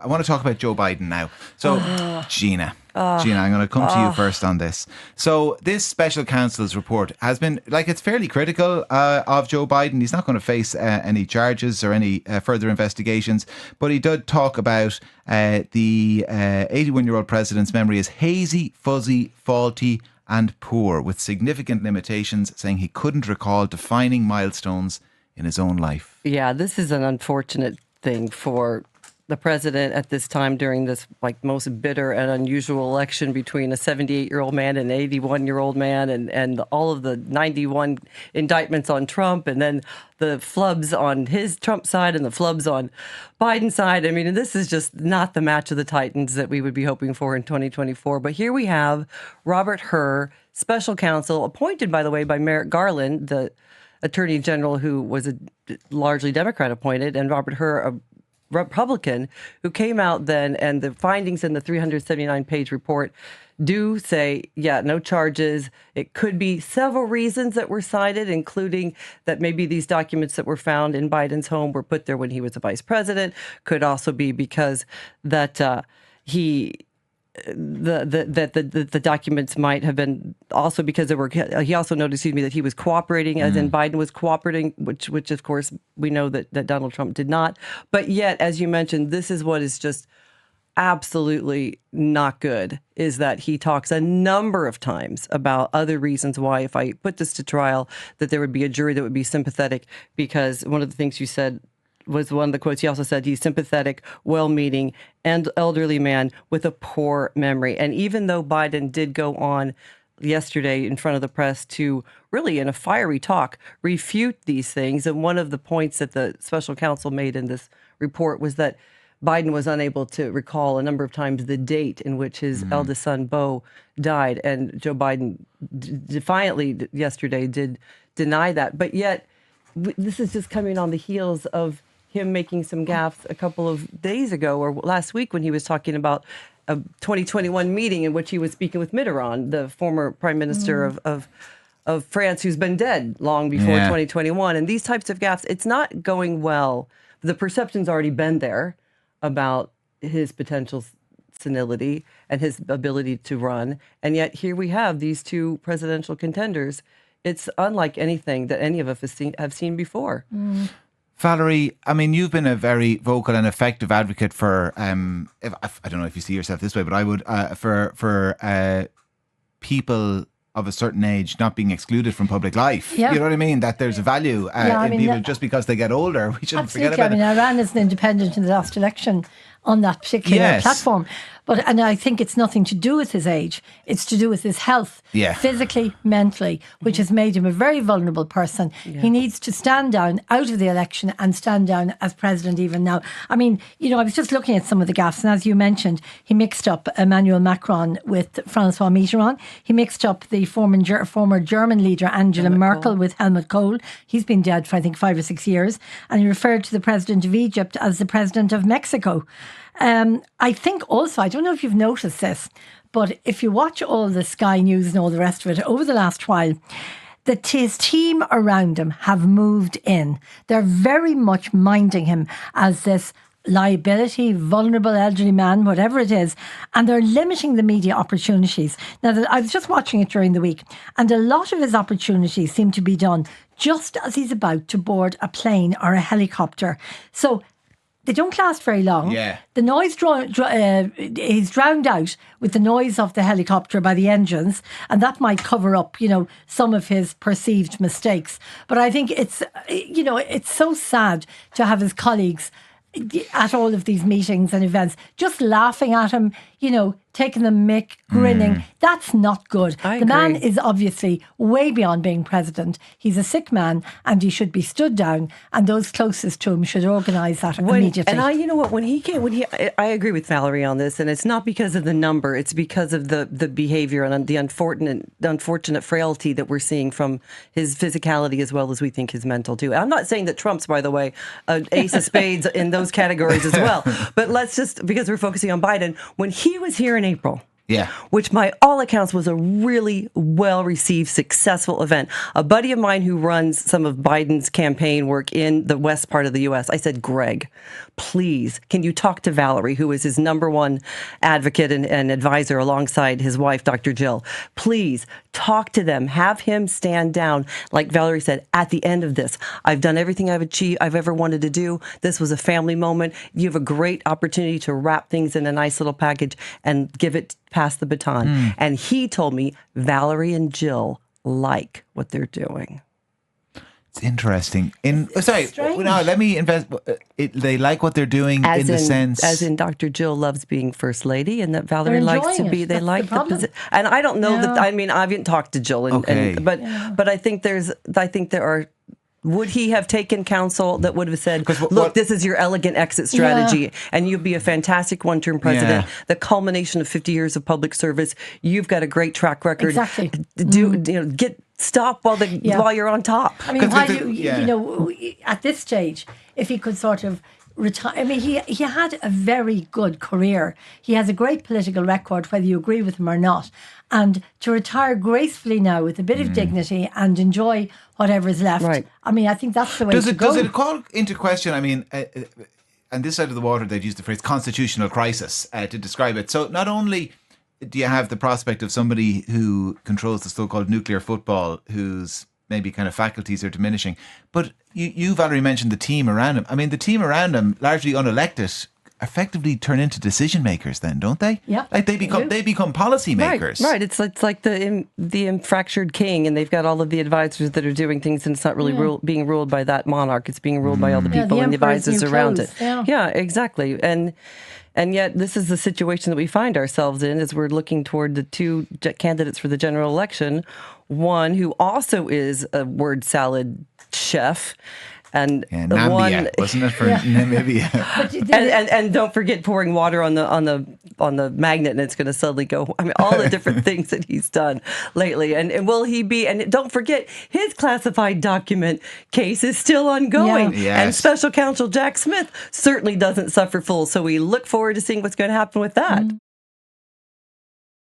I want to talk about Joe Biden now. So, Gina, I'm going to come to you first on this. So, this special counsel's report has been, it's fairly critical of Joe Biden. He's not going to face any charges or any further investigations, but he did talk about the 81-year-old president's memory as hazy, fuzzy, faulty and poor, with significant limitations, saying he couldn't recall defining milestones in his own life. Yeah, this is an unfortunate thing for the president at this time during this most bitter and unusual election between a 78-year-old man and an 81-year-old man, and all of the 91 indictments on Trump, and then the flubs on his Trump side and the flubs on Biden's side. I mean, this is just not the match of the Titans that we would be hoping for in 2024. But here we have Robert Hur, special counsel, appointed, by the way, by Merrick Garland, the Attorney General who was a largely Democrat appointed, and Robert Hur, a Republican, who came out then, and the findings in the 379-page report do say, no charges. It could be several reasons that were cited, including that maybe these documents that were found in Biden's home were put there when he was a vice president. Could also be because that the documents might have been also because there were. He also noticed, that he was cooperating, as in Biden was cooperating, which of course we know that Donald Trump did not. But yet, as you mentioned, this is what is just absolutely not good, is that he talks a number of times about other reasons why, if I put this to trial, that there would be a jury that would be sympathetic, because one of the things you said was one of the quotes. He also said he's sympathetic, well-meaning, and elderly man with a poor memory. And even though Biden did go on yesterday in front of the press to really, in a fiery talk, refute these things, and one of the points that the special counsel made in this report was that Biden was unable to recall a number of times the date in which his eldest son, Beau, died. And Joe Biden defiantly yesterday did deny that. But yet, this is just coming on the heels of him making some gaffes a couple of days ago or last week when he was talking about a 2021 meeting in which he was speaking with Mitterrand, the former prime minister of France, who's been dead long before 2021. And these types of gaffes, it's not going well. The perception's already been there about his potential senility and his ability to run. And yet here we have these two presidential contenders. It's unlike anything that any of us have seen before. Valerie, I mean, you've been a very vocal and effective advocate for, I don't know if you see yourself this way, but I would, for people of a certain age not being excluded from public life. Yeah. You know what I mean? That there's a value in people just because they get older. We shouldn't forget about it. I ran as an independent in the last election on that particular platform. And I think it's nothing to do with his age. It's to do with his health, physically, mentally, which has made him a very vulnerable person. Yeah. He needs to stand down out of the election and stand down as president even now. I mean, I was just looking at some of the gaffes, and as you mentioned, he mixed up Emmanuel Macron with Francois Mitterrand. He mixed up the former German leader Angela Merkel with Helmut Kohl. He's been dead for, I think, 5 or 6 years. And he referred to the president of Egypt as the president of Mexico. I think also, I don't know if you've noticed this, but if you watch all the Sky News and all the rest of it over the last while, his team around him have moved in. They're very much minding him as this liability, vulnerable elderly man, whatever it is, and they're limiting the media opportunities. Now, I was just watching it during the week, and a lot of his opportunities seem to be done just as he's about to board a plane or a helicopter. So they don't last very long. Yeah. The noise is drowned out with the noise of the helicopter by the engines, and that might cover up, some of his perceived mistakes. But I think it's so sad to have his colleagues at all of these meetings and events just laughing at him, taking the mick, grinning. That's not good. The man is obviously way beyond being president. He's a sick man and he should be stood down, and those closest to him should organise that immediately. And you know what, I agree with Valerie on this, and it's not because of the number, it's because of the behaviour and the unfortunate frailty that we're seeing from his physicality as well as we think his mental too. I'm not saying that Trump's, by the way, an ace of spades in those categories as well, but let's just, because we're focusing on Biden, when he was here in April, Yeah. Which by all accounts was a really well-received, successful event. A buddy of mine who runs some of Biden's campaign work in the west part of the U.S., I said, Greg, please, can you talk to Valerie, who is his number one advocate and advisor alongside his wife, Dr. Jill. Please talk to them. Have him stand down. Like Valerie said, at the end of this, I've done everything I've ever wanted to do. This was a family moment. You have a great opportunity to wrap things in a nice little package and give it pass the baton. And he told me Valerie and Jill like what they're doing. It's interesting. No, let me invest. They like what they're doing the sense. As in Dr. Jill loves being first lady and that Valerie likes to be, they like the position. And I don't know that, I mean, I haven't talked to Jill, but I think there are. Would he have taken counsel that would have said, look, this is your elegant exit strategy and you'd be a fantastic one-term president, the culmination of 50 years of public service. You've got a great track record. Exactly. Stop while you're on top. I mean, at this stage, if he could sort of retire, I mean, he had a very good career. He has a great political record, whether you agree with him or not. And to retire gracefully now with a bit of dignity and enjoy whatever is left. Right. I mean, I think that's the way to go. Does it call into question, I mean, on this side of the water, they'd use the phrase constitutional crisis to describe it. So not only do you have the prospect of somebody who controls the so-called nuclear football, whose maybe kind of faculties are diminishing, but you've already mentioned the team around him. I mean, the team around him, largely unelected, effectively turn into decision makers then, don't they? Yeah. Like they become policy makers. Right. It's like the fractured king, and they've got all of the advisors that are doing things, and it's not really being ruled by that monarch. It's being ruled by all the people and the advisors around it. Yeah, exactly. And yet this is the situation that we find ourselves in as we're looking toward the two candidates for the general election. One who also is a word salad chef. And Namibia, one, wasn't it for Namibia? and don't forget pouring water on the magnet, and it's going to suddenly go. I mean, all the different things that he's done lately, and will he be? And don't forget, his classified document case is still ongoing, and Special Counsel Jack Smith certainly doesn't suffer fools. So we look forward to seeing what's going to happen with that.